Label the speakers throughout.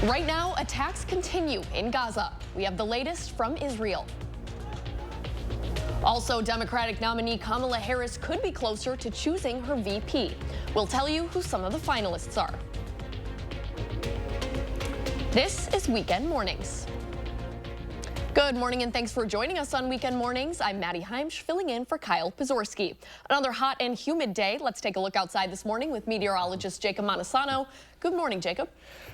Speaker 1: Right now, attacks continue in Gaza. We have the latest from Israel. Also, Democratic nominee Kamala Harris could be closer to choosing her VP. We'll tell you who some of the finalists are. This is Weekend Mornings. Good morning and thanks for joining us on Weekend Mornings. I'm Maddie Heimsch, filling in for Kyle Pazorski. Another hot and humid day. Let's take a look outside this morning with meteorologist Jacob Montesano. Good morning, Jacob.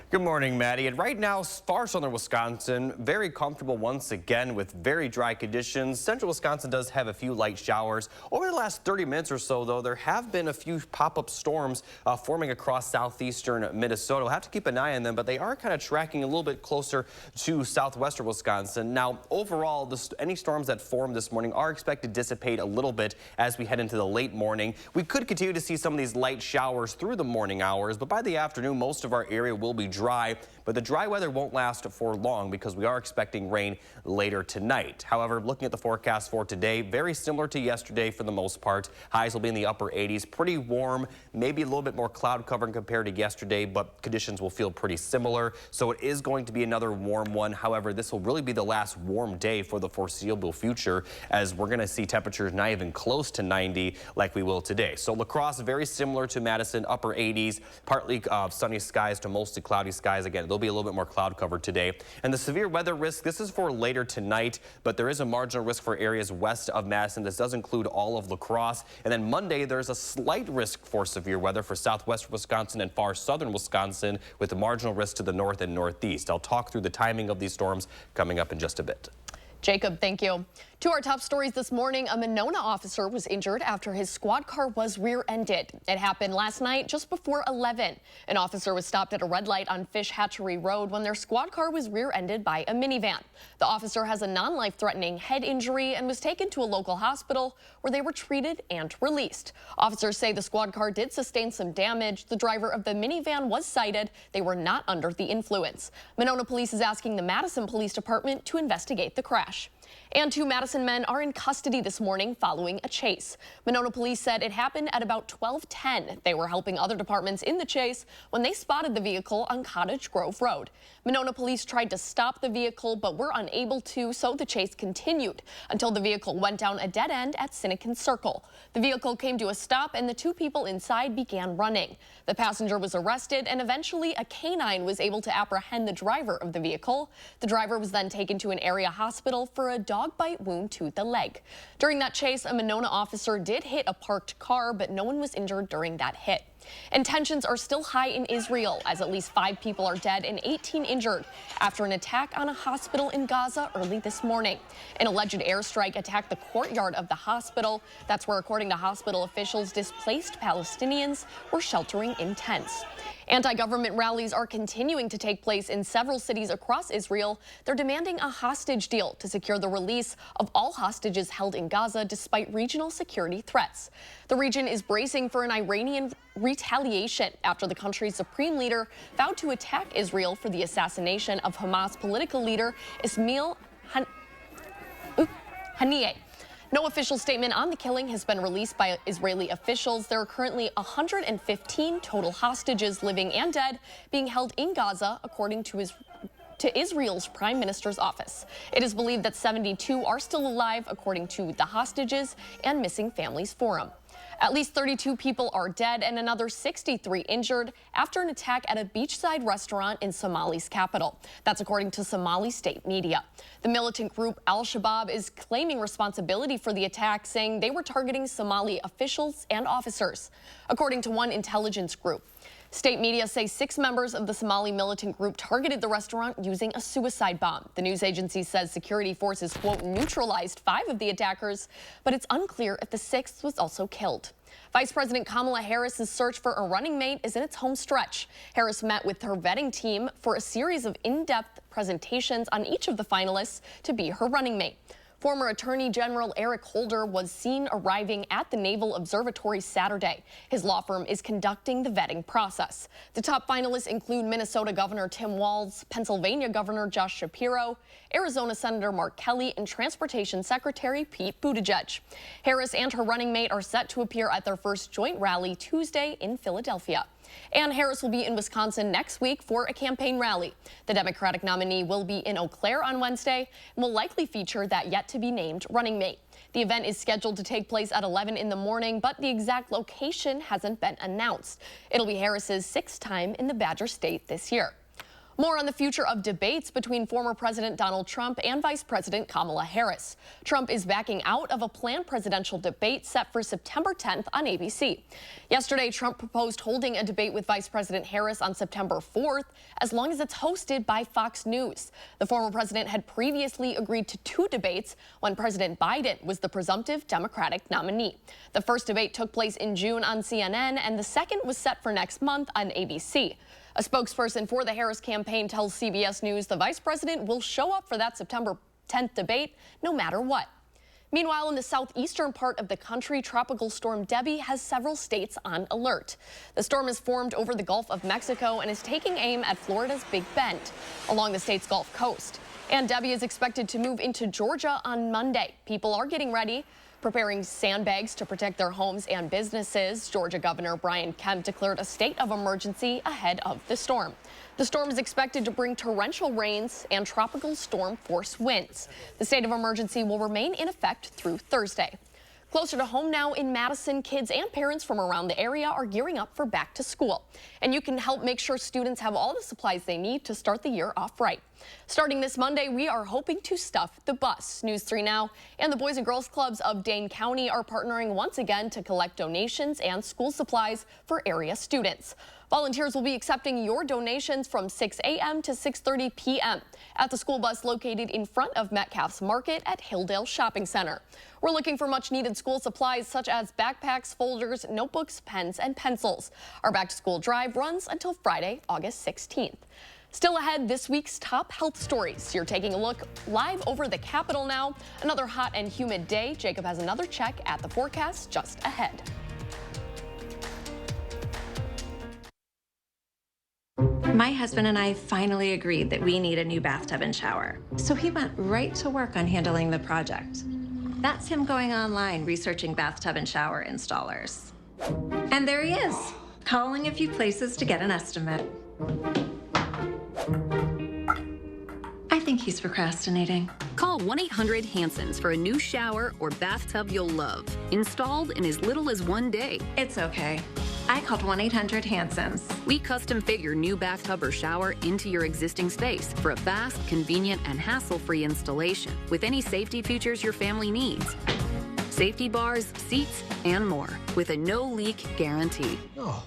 Speaker 2: Good morning, Maddie. And right now, far southern Wisconsin, very comfortable once again with very dry conditions. Central Wisconsin does have a few light showers. Over the last 30 minutes or so, though, there have been a few pop-up storms forming across southeastern Minnesota. We'll have to keep an eye on them, but they are kind of tracking a little bit closer to southwestern Wisconsin. Now, overall, any storms that formed this morning are expected to dissipate a little bit as we head into the late morning. We could continue to see some of these light showers through the morning hours, but by the afternoon, most of our area will be dry, but the dry weather won't last for long because we are expecting rain later tonight. However, looking at the forecast for today, very similar to yesterday for the most part. Highs will be in the upper 80s, pretty warm, maybe a little bit more cloud covering compared to yesterday, but conditions will feel pretty similar. So it is going to be another warm one. However, this will really be the last warm day for the foreseeable future, as we're going to see temperatures not even close to 90 like we will today. So La Crosse, very similar to Madison, upper 80s, partly sunny skies to mostly cloudy skies. Again, there'll be a little bit more cloud cover today. And the severe weather risk, this is for later tonight, but there is a marginal risk for areas west of Madison. This does include all of La Crosse. And then Monday, there's a slight risk for severe weather for southwestern Wisconsin and far southern Wisconsin, with a marginal risk to the north and northeast. I'll talk through the timing of these storms coming up in just a bit.
Speaker 1: Jacob, thank you. To our top stories this morning, a Monona officer was injured after his squad car was rear-ended. It happened last night just before 11. An officer was stopped at a red light on Fish Hatchery Road when their squad car was rear-ended by a minivan. The officer has a non-life-threatening head injury and was taken to a local hospital where they were treated and released. Officers say the squad car did sustain some damage. The driver of the minivan was cited. They were not under the influence. Monona Police is asking the Madison Police Department to investigate the crash. And 2 Madison men are in custody this morning following a chase. Monona Police said it happened at about 12:10. They were helping other departments in the chase when they spotted the vehicle on Cottage Grove Road. Monona Police tried to stop the vehicle but were unable to, so the chase continued until the vehicle went down a dead end at Sinekin Circle. The vehicle came to a stop and the 2 people inside began running. The passenger was arrested and eventually a canine was able to apprehend the driver of the vehicle. The driver was then taken to an area hospital for a dog bite wound to the leg. During that chase, a Monona officer did hit a parked car, but no one was injured during that hit. And tensions are still high in Israel as at least 5 people are dead and 18 injured after an attack on a hospital in Gaza early this morning. An alleged airstrike attacked the courtyard of the hospital. That's where, according to hospital officials, displaced Palestinians were sheltering in tents. Anti-government rallies are continuing to take place in several cities across Israel. They're demanding a hostage deal to secure the release of all hostages held in Gaza despite regional security threats. The region is bracing for an Iranian retaliation after the country's supreme leader vowed to attack Israel for the assassination of Hamas political leader Ismail Haniyeh. No official statement on the killing has been released by Israeli officials. There are currently 115 total hostages, living and dead, being held in Gaza, according to Israel's Prime Minister's office. It is believed that 72 are still alive, according to the Hostages and Missing Families Forum. At least 32 people are dead and another 63 injured after an attack at a beachside restaurant in Somali's capital. That's according to Somali state media. The militant group Al-Shabaab is claiming responsibility for the attack, saying they were targeting Somali officials and officers. According to one intelligence group, state media say 6 members of the Somali militant group targeted the restaurant using a suicide bomb. The news agency says security forces, quote, neutralized 5 of the attackers, but it's unclear if the 6th was also killed. Vice President Kamala Harris's search for a running mate is in its home stretch. Harris met with her vetting team for a series of in-depth presentations on each of the finalists to be her running mate. Former Attorney General Eric Holder was seen arriving at the Naval Observatory Saturday. His law firm is conducting the vetting process. The top finalists include Minnesota Governor Tim Walz, Pennsylvania Governor Josh Shapiro, Arizona Senator Mark Kelly, and Transportation Secretary Pete Buttigieg. Harris and her running mate are set to appear at their first joint rally Tuesday in Philadelphia. And Harris will be in Wisconsin next week for a campaign rally. The Democratic nominee will be in Eau Claire on Wednesday and will likely feature that yet-to-be-named running mate. The event is scheduled to take place at 11 in the morning, but the exact location hasn't been announced. It'll be Harris's 6th time in the Badger State this year. More on the future of debates between former President Donald Trump and Vice President Kamala Harris. Trump is backing out of a planned presidential debate set for September 10th on ABC. Yesterday, Trump proposed holding a debate with Vice President Harris on September 4th, as long as it's hosted by Fox News. The former president had previously agreed to 2 debates when President Biden was the presumptive Democratic nominee. The first debate took place in June on CNN, and the second was set for next month on ABC. A spokesperson for the Harris campaign tells CBS News the vice president will show up for that September 10th debate no matter what. Meanwhile, in the southeastern part of the country, Tropical Storm Debbie has several states on alert. The storm has formed over the Gulf of Mexico and is taking aim at Florida's Big Bend along the state's Gulf Coast. And Debbie is expected to move into Georgia on Monday. People are getting ready, preparing sandbags to protect their homes and businesses. Georgia Governor Brian Kemp declared a state of emergency ahead of the storm. The storm is expected to bring torrential rains and tropical storm force winds. The state of emergency will remain in effect through Thursday. Closer to home now in Madison, kids and parents from around the area are gearing up for back to school. And you can help make sure students have all the supplies they need to start the year off right. Starting this Monday, we are hoping to stuff the bus. News 3 Now and the Boys and Girls Clubs of Dane County are partnering once again to collect donations and school supplies for area students. Volunteers will be accepting your donations from 6 a.m. to 6:30 p.m. at the school bus located in front of Metcalf's Market at Hilldale Shopping Center. We're looking for much needed school supplies such as backpacks, folders, notebooks, pens, and pencils. Our back to school drive runs until Friday, August 16th. Still ahead, this week's top health stories. You're taking a look live over the Capitol now. Another hot and humid day. Jacob has another check at the forecast just ahead.
Speaker 3: My husband and I finally agreed that we need a new bathtub and shower. So he went right to work on handling the project. That's him going online researching bathtub and shower installers. And there he is, calling a few places to get an estimate. I think he's procrastinating.
Speaker 4: Call 1-800-HANSONS for a new shower or bathtub you'll love. Installed in as little as 1 day.
Speaker 3: It's okay. I called 1-800-HANSONS.
Speaker 4: We custom fit your new bathtub or shower into your existing space for a fast, convenient, and hassle-free installation with any safety features your family needs. Safety bars, seats, and more with a no-leak guarantee.
Speaker 5: Oh,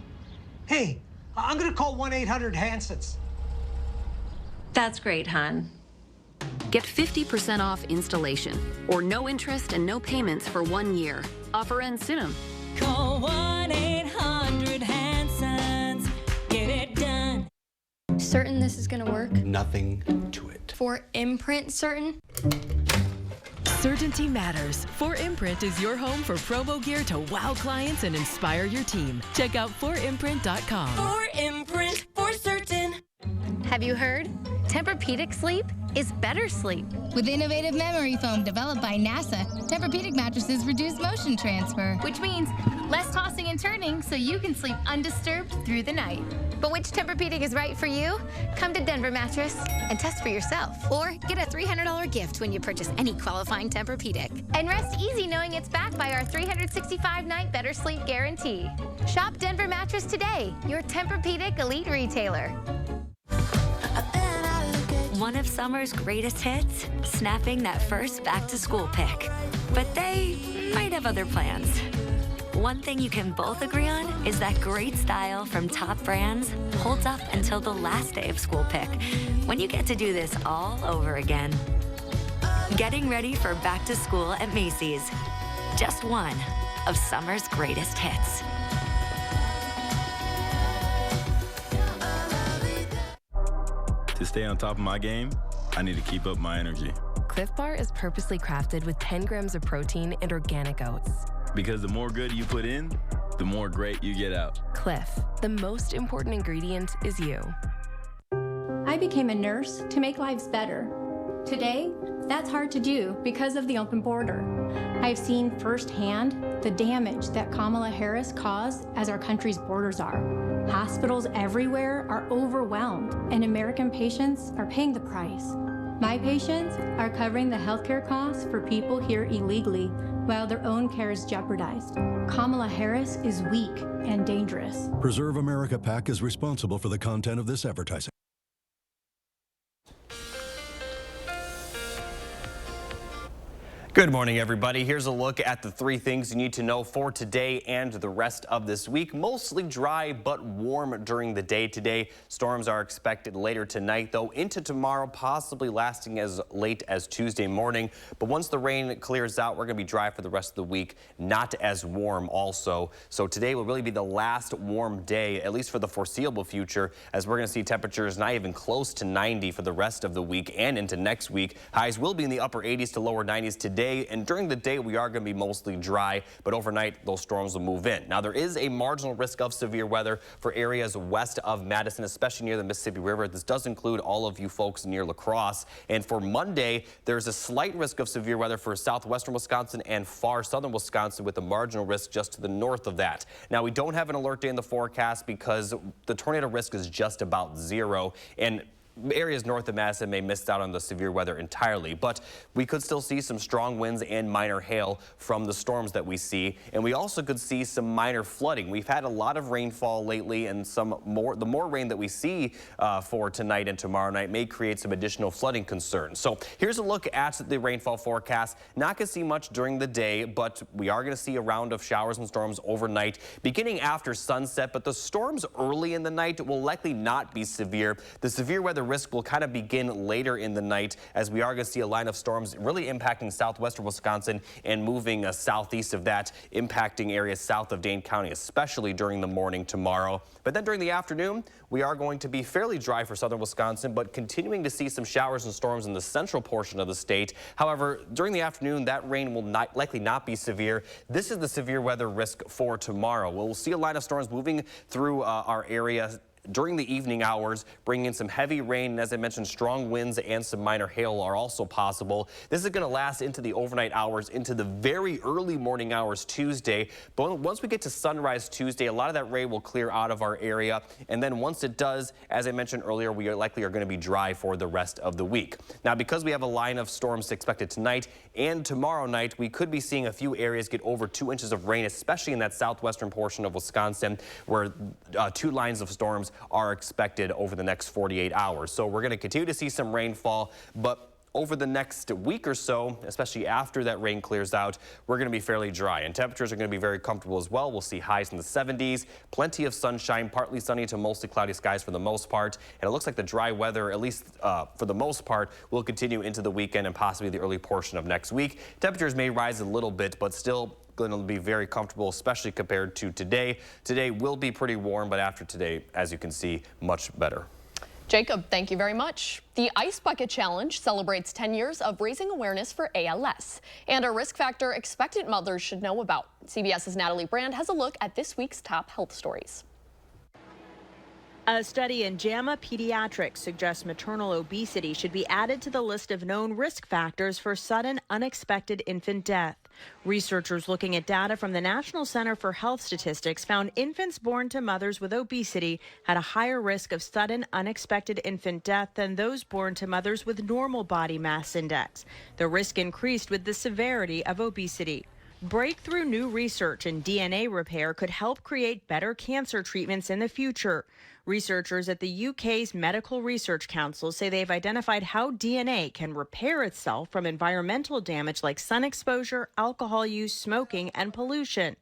Speaker 5: hey, I'm gonna call 1-800-HANSONS.
Speaker 3: That's great, hon.
Speaker 4: Get 50% off installation or no interest and no payments for 1 year. Offer ends soon.
Speaker 6: Call 1-800-HANSONS. Get it done.
Speaker 7: Certain this is gonna work?
Speaker 8: Nothing to it.
Speaker 7: For imprint certain?
Speaker 9: Certainty matters. 4imprint is your home for promo gear to wow clients and inspire your team. Check out 4imprint.com.
Speaker 6: 4imprint for certain.
Speaker 10: Have you heard? Tempur-Pedic sleep is better sleep.
Speaker 11: With innovative memory foam developed by NASA, Tempur-Pedic mattresses reduce motion transfer,
Speaker 10: Which means less tossing and turning so you can sleep undisturbed through the night. But which Tempur-Pedic is right for you? Come to Denver Mattress and test for yourself. Or get a $300 gift when you purchase any qualifying Tempur-Pedic. And rest easy knowing it's backed by our 365-night better sleep guarantee. Shop Denver Mattress today, your Tempur-Pedic elite retailer.
Speaker 12: One of summer's greatest hits, snapping that first back-to-school pic. But they might have other plans. One thing you can both agree on is that great style from top brands holds up until the last day of school pic, when you get to do this all over again. Getting ready for back to school at Macy's. Just one of summer's greatest hits.
Speaker 13: To stay on top of my game, I need to keep up my energy.
Speaker 9: Cliff Bar is purposely crafted with 10 grams of protein and organic oats.
Speaker 13: Because the more good you put in, the more great you get out.
Speaker 9: Cliff, the most important ingredient is you.
Speaker 14: I became a nurse to make lives better. Today, that's hard to do because of the open border. I've seen firsthand the damage that Kamala Harris caused as our country's borders are. Hospitals everywhere are overwhelmed, and American patients are paying the price. My patients are covering the healthcare costs for people here illegally while their own care is jeopardized. Kamala Harris is weak and dangerous.
Speaker 8: Preserve America PAC is responsible for the content of this advertising.
Speaker 2: Good morning, everybody. Here's a look at the 3 things you need to know for today and the rest of this week. Mostly dry but warm during the day today. Storms are expected later tonight, though, into tomorrow, possibly lasting as late as Tuesday morning. But once the rain clears out, we're going to be dry for the rest of the week, not as warm also. So today will really be the last warm day, at least for the foreseeable future, as we're going to see temperatures not even close to 90 for the rest of the week and into next week. Highs will be in the upper 80s to lower 90s today. And during the day, we are going to be mostly dry, but overnight, those storms will move in. Now, there is a marginal risk of severe weather for areas west of Madison, especially near the Mississippi River. This does include all of you folks near La Crosse. And for Monday, there's a slight risk of severe weather for southwestern Wisconsin and far southern Wisconsin, with a marginal risk just to the north of that. Now, we don't have an alert day in the forecast because the tornado risk is just about 0. And areas north of Madison may miss out on the severe weather entirely, but we could still see some strong winds and minor hail from the storms that we see, and we also could see some minor flooding. We've had a lot of rainfall lately, and the more rain that we see for tonight and tomorrow night may create some additional flooding concerns. So here's a look at the rainfall forecast. Not going to see much during the day, but we are going to see a round of showers and storms overnight beginning after sunset, but the storms early in the night will likely not be severe. The severe weather risk will kind of begin later in the night, as we are going to see a line of storms really impacting southwestern Wisconsin and moving southeast of that, impacting areas south of Dane County, especially during the morning tomorrow. But then during the afternoon, we are going to be fairly dry for southern Wisconsin, but continuing to see some showers and storms in the central portion of the state. However, during the afternoon, that rain will likely not be severe. This is the severe weather risk for tomorrow. We'll see a line of storms moving through our area during the evening hours, bringing in some heavy rain, and as I mentioned, strong winds and some minor hail are also possible. This is going to last into the overnight hours, into the very early morning hours Tuesday. But once we get to sunrise Tuesday, a lot of that rain will clear out of our area. And then once it does, as I mentioned earlier, we are likely going to be dry for the rest of the week. Now, because we have a line of storms expected tonight and tomorrow night, we could be seeing a few areas get over 2 inches of rain, especially in that southwestern portion of Wisconsin, where 2 lines of storms are expected over the next 48 hours. So we're going to continue to see some rainfall, but over the next week or so, especially after that rain clears out, we're going to be fairly dry, and temperatures are going to be very comfortable as well. We'll see highs in the 70s, plenty of sunshine, partly sunny to mostly cloudy skies for the most part, and it looks like the dry weather, at least for the most part, will continue into the weekend and possibly the early portion of next week. Temperatures may rise a little bit, but still going to be very comfortable, especially compared to today. Today will be pretty warm, but after today, as you can see, much better.
Speaker 1: Jacob, thank you very much. The Ice Bucket Challenge celebrates 10 years of raising awareness for ALS and a risk factor expectant mothers should know about. CBS's Natalie Brand has a look at this week's top health stories.
Speaker 15: A study in JAMA Pediatrics suggests maternal obesity should be added to the list of known risk factors for sudden, unexpected infant death. Researchers looking at data from the National Center for Health Statistics found infants born to mothers with obesity had a higher risk of sudden, unexpected infant death than those born to mothers with normal body mass index. The risk increased with the severity of obesity. Breakthrough new research in DNA repair could help create better cancer treatments in the future. Researchers at the UK's Medical Research Council say they've identified how DNA can repair itself from environmental damage like sun exposure, alcohol use, smoking, and pollution.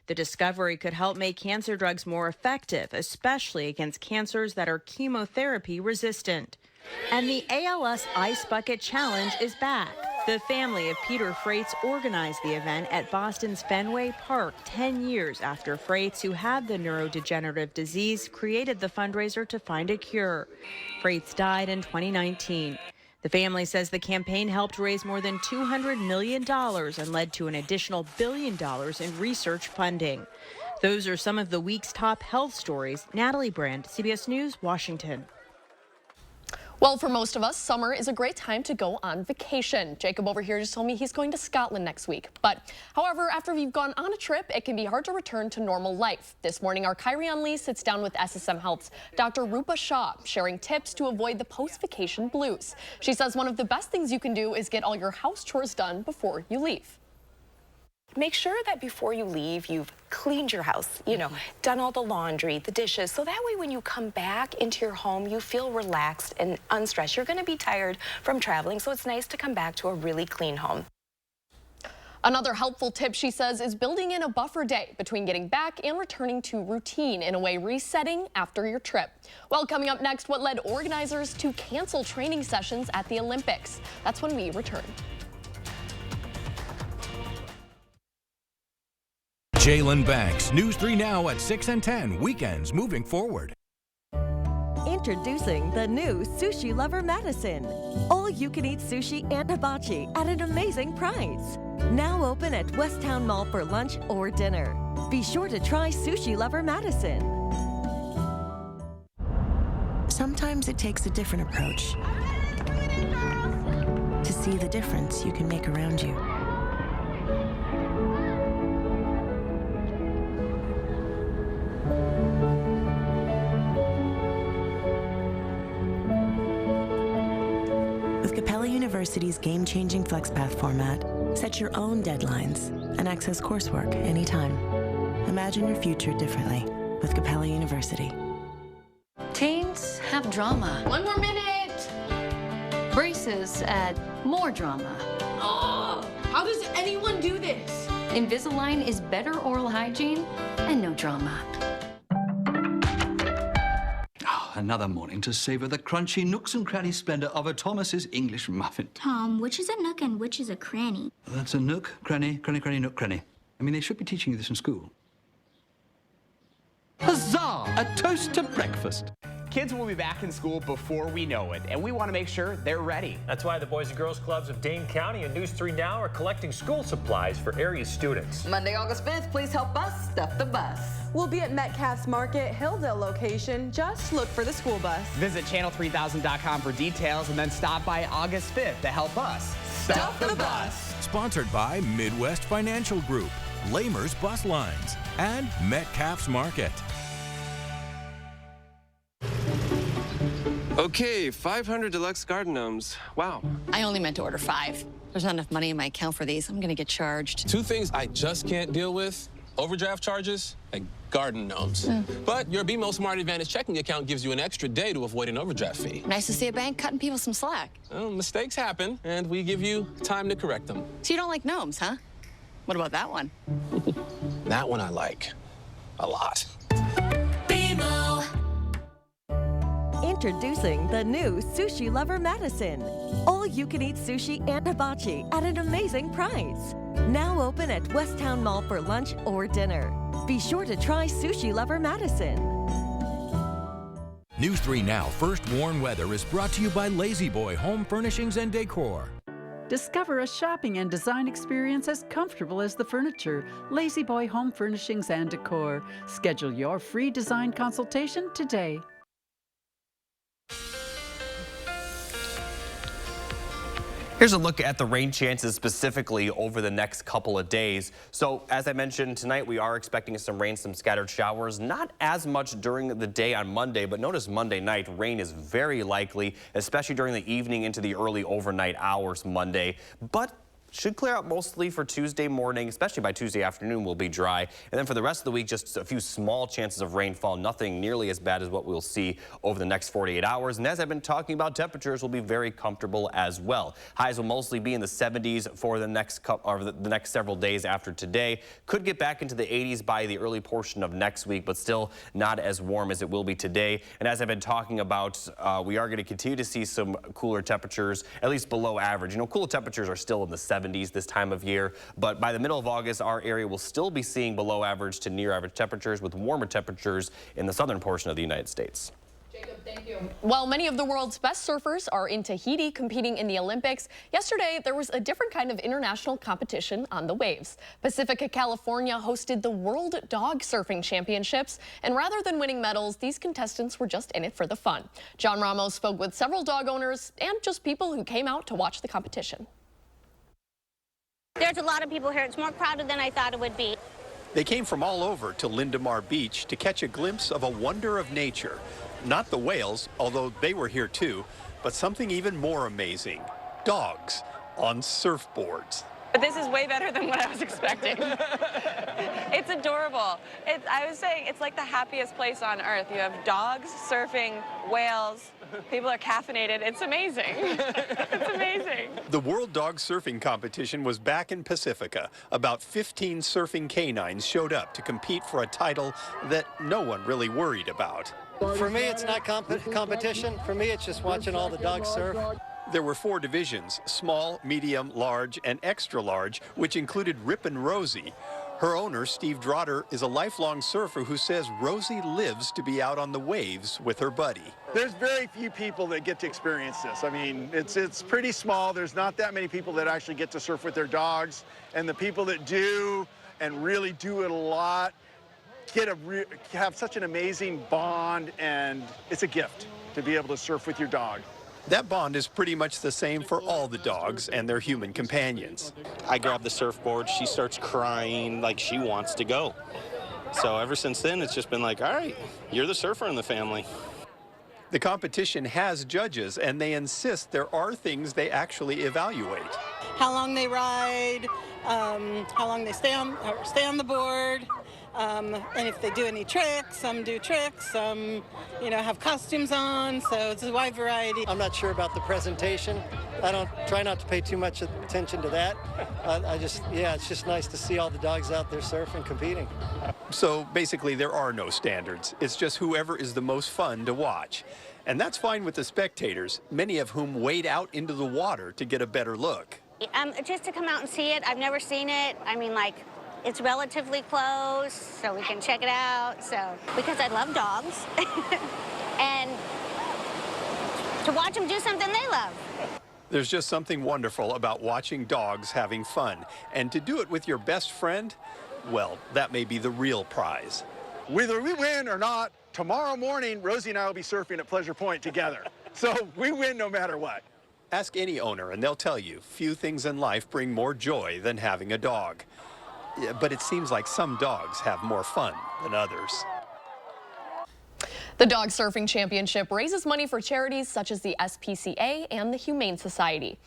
Speaker 15: The discovery could help make cancer drugs more effective, especially against cancers that are chemotherapy resistant. And the ALS Ice Bucket Challenge is back. The family of Peter Freitz organized the event at Boston's Fenway Park 10 years after Freitz, who had the neurodegenerative disease, created the fundraiser to find a cure. Freitz died in 2019. The family says the campaign helped raise more than $200 million and led to an additional $1 billion in research funding. Those are some of the week's top health stories. Natalie Brand, CBS News, Washington.
Speaker 1: Well, for most of us, summer is a great time to go on vacation. Jacob over here just told me he's going to Scotland next week. But however, after you've gone on a trip, it can be hard to return to normal life. This morning, our Kyrian Lee sits down with SSM Health's Dr. Rupa Shah, sharing tips to avoid the post-vacation blues. She says one of the best things you can do is get all your house chores done before you leave.
Speaker 16: Make sure that before you leave, you've cleaned your house, done all the laundry, the dishes, so that way when you come back into your home, you feel relaxed and unstressed. You're going to be tired from traveling, so it's nice to come back to a really clean home.
Speaker 1: Another helpful tip, she says, is building in a buffer day between getting back and returning to routine, in a way resetting after your trip. Well, coming up next, what led organizers to cancel training sessions at the Olympics. That's when we return.
Speaker 17: Jalen Banks, News 3 Now at 6 and 10, weekends moving forward.
Speaker 18: Introducing the new Sushi Lover Madison. All-you-can-eat sushi and hibachi at an amazing price. Now open at Westtown Mall for lunch or dinner. Be sure to try Sushi Lover Madison.
Speaker 19: Sometimes it takes a different approach to see the difference you can make around you. With Capella University's game-changing FlexPath format, set your own deadlines and access coursework anytime. Imagine your future differently with Capella University.
Speaker 20: Teens have drama.
Speaker 7: One more minute.
Speaker 20: Braces add more drama.
Speaker 7: Oh, how does anyone do this?
Speaker 20: Invisalign is better oral hygiene and no drama.
Speaker 21: Another morning to savor the crunchy nooks and cranny splendor of a Thomas's English muffin.
Speaker 22: Tom, which is a nook and which is a cranny?
Speaker 21: That's a nook, cranny, cranny, cranny, nook, cranny. I mean, they should be teaching you this in school. Huzzah! A toast to breakfast.
Speaker 23: Kids will be back in school before we know it, and we want to make sure they're ready.
Speaker 24: That's why the Boys and Girls Clubs of Dane County and News 3 Now are collecting school supplies for area students.
Speaker 25: Monday, August 5th, please help us stuff the bus.
Speaker 26: We'll be at Metcalf's Market, Hilldale location. Just look for the school bus.
Speaker 23: Visit channel3000.com for details and then stop by August 5th to help us
Speaker 25: stuff the bus.
Speaker 17: Sponsored by Midwest Financial Group, Lamer's Bus Lines, and Metcalf's Market.
Speaker 27: Okay, 500 deluxe garden gnomes. Wow.
Speaker 28: I only meant to order 5. There's not enough money in my account for these. I'm gonna get charged.
Speaker 29: 2 things I just can't deal with: overdraft charges and garden gnomes. But your BMO Smart Advantage checking account gives you an extra day to avoid an overdraft fee.
Speaker 28: Nice to see a bank cutting people some slack.
Speaker 29: Well, mistakes happen, and we give you time to correct them.
Speaker 28: So you don't like gnomes, huh? What about that one?
Speaker 29: That one I like a lot.
Speaker 18: BMO. Introducing the new Sushi Lover Madison. All-you-can-eat sushi and hibachi at an amazing price. Now open at Westtown Mall for lunch or dinner. Be sure to try Sushi Lover Madison.
Speaker 17: News 3 Now First Warn Weather is brought to you by Lazy Boy Home Furnishings and Decor.
Speaker 30: Discover a shopping and design experience as comfortable as the furniture. Lazy Boy Home Furnishings and Decor. Schedule your free design consultation today.
Speaker 2: Here's a look at the rain chances specifically over the next couple of days. So as I mentioned tonight, we are expecting some rain, some scattered showers, not as much during the day on Monday, but notice Monday night rain is very likely, especially during the evening into the early overnight hours Monday. But should clear out mostly for Tuesday morning, especially by Tuesday afternoon will be dry. And then for the rest of the week, just a few small chances of rainfall, nothing nearly as bad as what we'll see over the next 48 hours. And as I've been talking about, temperatures will be very comfortable as well. Highs will mostly be in the 70s for the next several days after today. Could get back into the 80s by the early portion of next week, but still not as warm as it will be today. And as I've been talking about, we are going to continue to see some cooler temperatures, at least below average. You know, cooler temperatures are still in the 70s this time of year, but by the middle of August, our area will still be seeing below average to near average temperatures, with warmer temperatures in the southern portion of the United States.
Speaker 1: Jacob, While many of the world's best surfers are in Tahiti competing in the Olympics, yesterday there was a different kind of international competition on the waves. Pacifica, California hosted the World Dog Surfing Championships, and rather than winning medals, these contestants were just in it for the fun. John Ramos spoke with several dog owners and just people who came out to watch the competition.
Speaker 3: There's a lot of people here. It's more crowded than I thought it would be.
Speaker 4: They came from all over to Lindemar Beach to catch a glimpse of a wonder of nature. Not the whales, although they were here too, but something even more amazing. Dogs on surfboards.
Speaker 5: But this is way better than what I was expecting. It's adorable. I was saying it's like the happiest place on earth. You have dogs surfing, whales, people are caffeinated. It's amazing. It's amazing.
Speaker 4: The World Dog Surfing Competition was back in Pacifica. About 15 surfing canines showed up to compete for a title that no one really worried about.
Speaker 6: For me, it's not competition. For me, it's just watching all the dogs surf.
Speaker 4: There were 4 divisions, small, medium, large, and extra large, which included Rippin' Rosie. Her owner, Steve Drotter, is a lifelong surfer who says Rosie lives to be out on the waves with her buddy.
Speaker 9: There's very few people that get to experience this. I mean, it's pretty small. There's not that many people that actually get to surf with their dogs. And the people that do and really do it a lot have such an amazing bond, and it's a gift to be able to surf with your dog.
Speaker 4: That bond is pretty much the same for all the dogs and their human companions.
Speaker 10: I grab the surfboard, she starts crying like she wants to go. So ever since then, it's just been like, all right, you're the surfer in the family.
Speaker 4: The competition has judges, and they insist there are things they actually evaluate.
Speaker 11: How long they ride, how long they stay on the board, and if they do any tricks. Some do tricks, some, have costumes on, so it's a wide variety.
Speaker 6: I'm not sure about the presentation. I try not to pay too much attention to that. It's just nice to see all the dogs out there surfing, competing.
Speaker 4: So basically there are no standards. It's just whoever is the most fun to watch. And that's fine with the spectators, many of whom wade out into the water to get a better look.
Speaker 3: Just to come out and see it, I've never seen it. I mean, it's relatively close, so we can check it out. So, because I love dogs, and to watch them do something they love.
Speaker 4: There's just something wonderful about watching dogs having fun. And to do it with your best friend, well, that may be the real prize.
Speaker 9: Whether we win or not, tomorrow morning, Rosie and I will be surfing at Pleasure Point together. So we win no matter what.
Speaker 4: Ask any owner and they'll tell you few things in life bring more joy than having a dog. But it seems like some dogs have more fun than others.
Speaker 1: The Dog Surfing Championship raises money for charities such as the SPCA and the Humane Society.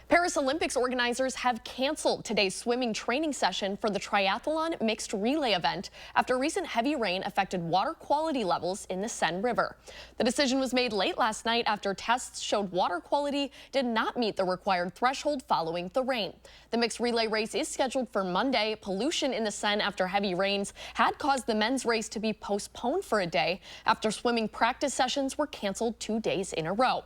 Speaker 1: Paris Olympics organizers have canceled today's swimming training session for the triathlon mixed relay event after recent heavy rain affected water quality levels in the Seine River. The decision was made late last night after tests showed water quality did not meet the required threshold following the rain. The mixed relay race is scheduled for Monday. Pollution in the Seine after heavy rains had caused the men's race to be postponed for a day after swimming practice sessions were canceled 2 days in a row.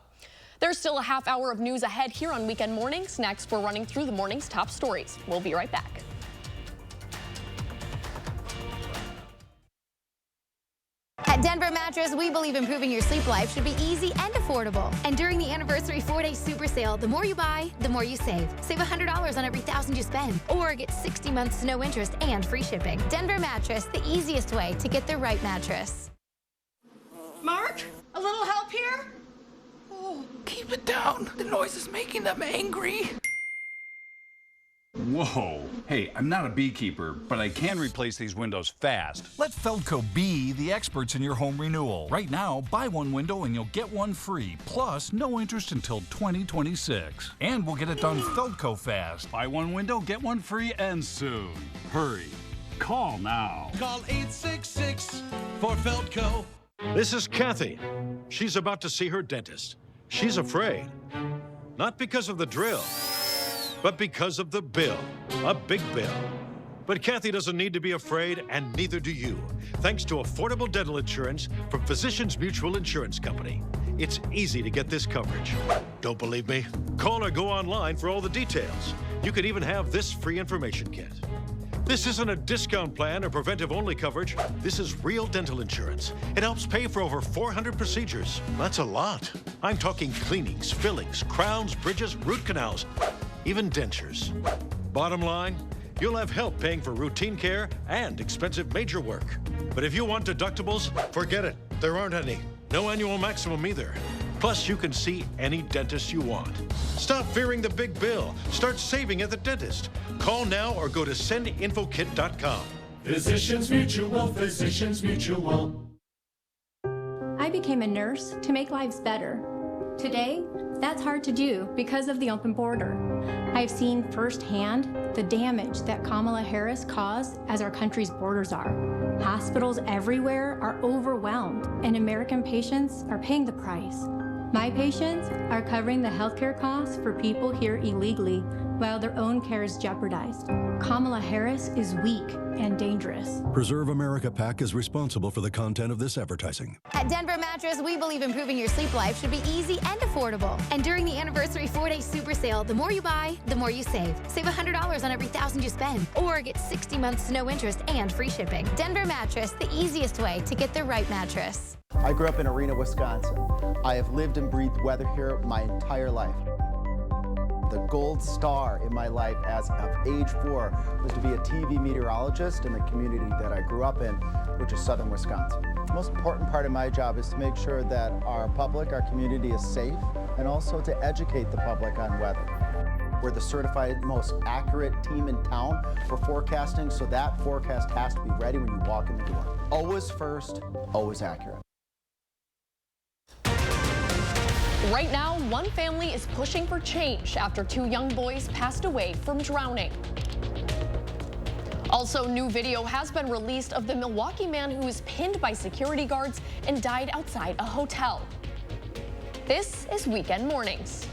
Speaker 1: There's still a half hour of news ahead here on Weekend Mornings. Next, we're running through the morning's top stories. We'll be right back.
Speaker 12: At Denver Mattress, we believe improving your sleep life should be easy and affordable. And during the anniversary 4-day super sale, the more you buy, the more you save. Save $100 on every $1,000 you spend, or get 60 months no interest and free shipping. Denver Mattress, the easiest way to get the right mattress.
Speaker 7: Mark, a little help here?
Speaker 13: Oh, keep it down. The noise is making them angry.
Speaker 14: Whoa. Hey, I'm not a beekeeper, but I can replace these windows fast.
Speaker 31: Let Feldco be the experts in your home renewal. Right now, buy one window and you'll get one free. Plus, no interest until 2026. And we'll get it done Feldco fast.
Speaker 14: Buy one window, get one free, and soon. Hurry. Call now.
Speaker 32: Call 866 for Feldco.
Speaker 33: This is Kathy. She's about to see her dentist. She's afraid. Not because of the drill, but because of the bill. A big bill. But Kathy doesn't need to be afraid, and neither do you. Thanks to affordable dental insurance from Physicians Mutual Insurance Company. It's easy to get this coverage. Don't believe me? Call or go online for all the details. You could even have this free information kit. This isn't a discount plan or preventive-only coverage. This is real dental insurance. It helps pay for over 400 procedures. That's a lot. I'm talking cleanings, fillings, crowns, bridges, root canals, even dentures. Bottom line, you'll have help paying for routine care and expensive major work. But if you want deductibles, forget it. There aren't any. No annual maximum either. Plus, you can see any dentist you want. Stop fearing the big bill. Start saving at the dentist. Call now or go to sendinfokit.com.
Speaker 8: Physicians Mutual, Physicians Mutual.
Speaker 15: I became a nurse to make lives better. Today, that's hard to do because of the open border. I've seen firsthand the damage that Kamala Harris caused as our country's borders are. Hospitals everywhere are overwhelmed, and American patients are paying the price. My patients are covering the healthcare costs for people here illegally while their own care is jeopardized. Kamala Harris is weak and dangerous.
Speaker 16: Preserve America PAC is responsible for the content of this advertising.
Speaker 12: At Denver Mattress, we believe improving your sleep life should be easy and affordable. And during the anniversary 4-day super sale, the more you buy, the more you save. Save $100 on every $1,000 you spend, or get 60 months no interest and free shipping. Denver Mattress, the easiest way to get the right mattress.
Speaker 19: I grew up in Arena, Wisconsin. I have lived and breathed weather here my entire life. The gold star in my life as of age 4 was to be a TV meteorologist in the community that I grew up in, which is southern Wisconsin. The most important part of my job is to make sure that our public, our community is safe, and also to educate the public on weather. We're the certified most accurate team in town for forecasting, so that forecast has to be ready when you walk in the door. Always first, always accurate.
Speaker 1: Right now, one family is pushing for change after 2 young boys passed away from drowning. Also, new video has been released of the Milwaukee man who was pinned by security guards and died outside a hotel. This is Weekend Mornings.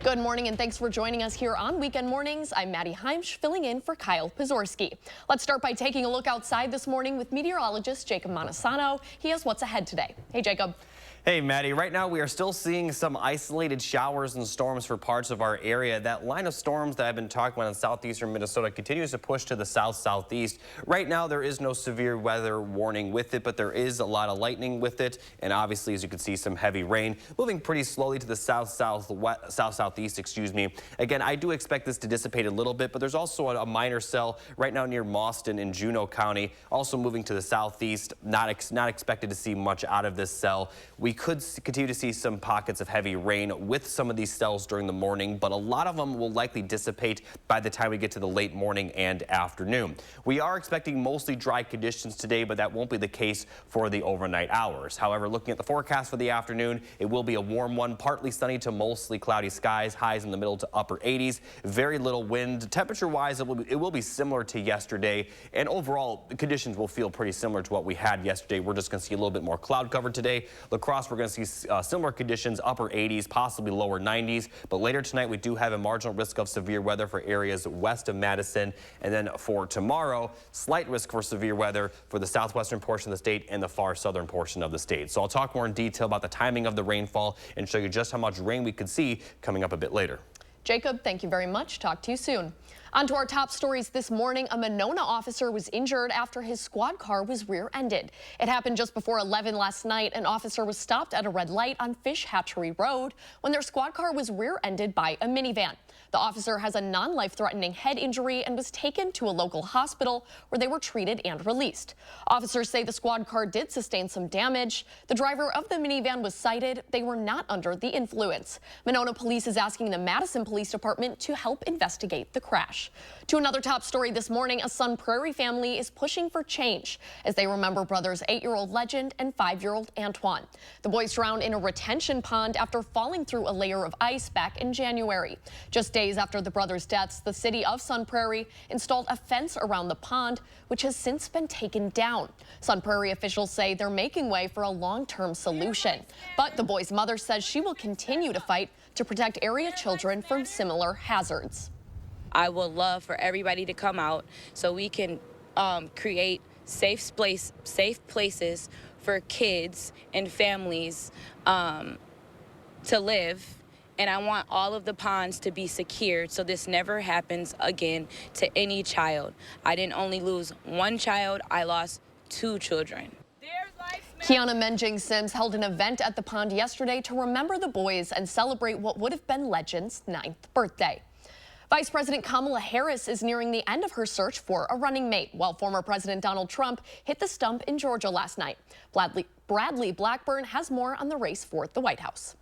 Speaker 1: Good morning and thanks for joining us here on Weekend Mornings. I'm Maddie Heimsch, filling in for Kyle Pazorski. Let's start by taking a look outside this morning with meteorologist Jacob Montesano. He has what's ahead today. Hey, Jacob.
Speaker 2: Hey, Maddie. Right now, we are still seeing some isolated showers and storms for parts of our area. That line of storms that I've been talking about in southeastern Minnesota continues to push to the south-southeast. Right now, there is no severe weather warning with it, but there is a lot of lightning with it. And obviously, as you can see, some heavy rain moving pretty slowly to the south-southeast, excuse me. Again, I do expect this to dissipate a little bit, but there's also a minor cell right now near Mauston in Juneau County, also moving to the southeast. Not expected to see much out of this cell. We could continue to see some pockets of heavy rain with some of these cells during the morning, but a lot of them will likely dissipate by the time we get to the late morning and afternoon. We are expecting mostly dry conditions today, but that won't be the case for the overnight hours. However, looking at the forecast for the afternoon, it will be a warm one, partly sunny to mostly cloudy skies, highs in the middle to upper 80s, very little wind. Temperature-wise, it will be similar to yesterday, and overall, the conditions will feel pretty similar to what we had yesterday. We're just going to see a little bit more cloud cover today. La Crosse, we're going to see similar conditions, upper 80s, possibly lower 90s. But later tonight, we do have a marginal risk of severe weather for areas west of Madison. And then for tomorrow, slight risk for severe weather for the southwestern portion of the state and the far southern portion of the state. So I'll talk more in detail about the timing of the rainfall and show you just how much rain we could see coming up a bit later.
Speaker 1: Jacob, thank you very much. Talk to you soon. On to our top stories this morning. A Monona officer was injured after his squad car was rear-ended. It happened just before 11 last night. An officer was stopped at a red light on Fish Hatchery Road when their squad car was rear-ended by a minivan. The officer has a non-life-threatening head injury and was taken to a local hospital where they were treated and released. Officers say the squad car did sustain some damage. The driver of the minivan was cited. They were not under the influence. Monona Police is asking the Madison Police Department to help investigate the crash. To another top story this morning, a Sun Prairie family is pushing for change as they remember brothers 8-year-old Legend and 5-year-old Antoine. The boys drowned in a retention pond after falling through a layer of ice back in January. Just days after the brothers' deaths, the city of Sun Prairie installed a fence around the pond, which has since been taken down. Sun Prairie officials say they're making way for a long-term solution. But the boys' mother says she will continue to fight to protect area children from similar hazards.
Speaker 20: I would love for everybody to come out so we can create safe places for kids and families to live and I want all of the ponds to be secured so this never happens again to any child. I didn't only lose one child, I lost 2 children.
Speaker 1: Kiana Menjing Sims held an event at the pond yesterday to remember the boys and celebrate what would have been Legend's 9th birthday. Vice President Kamala Harris is nearing the end of her search for a running mate, while former President Donald Trump hit the stump in Georgia last night. Bradley Blackburn has more on the race for the White House.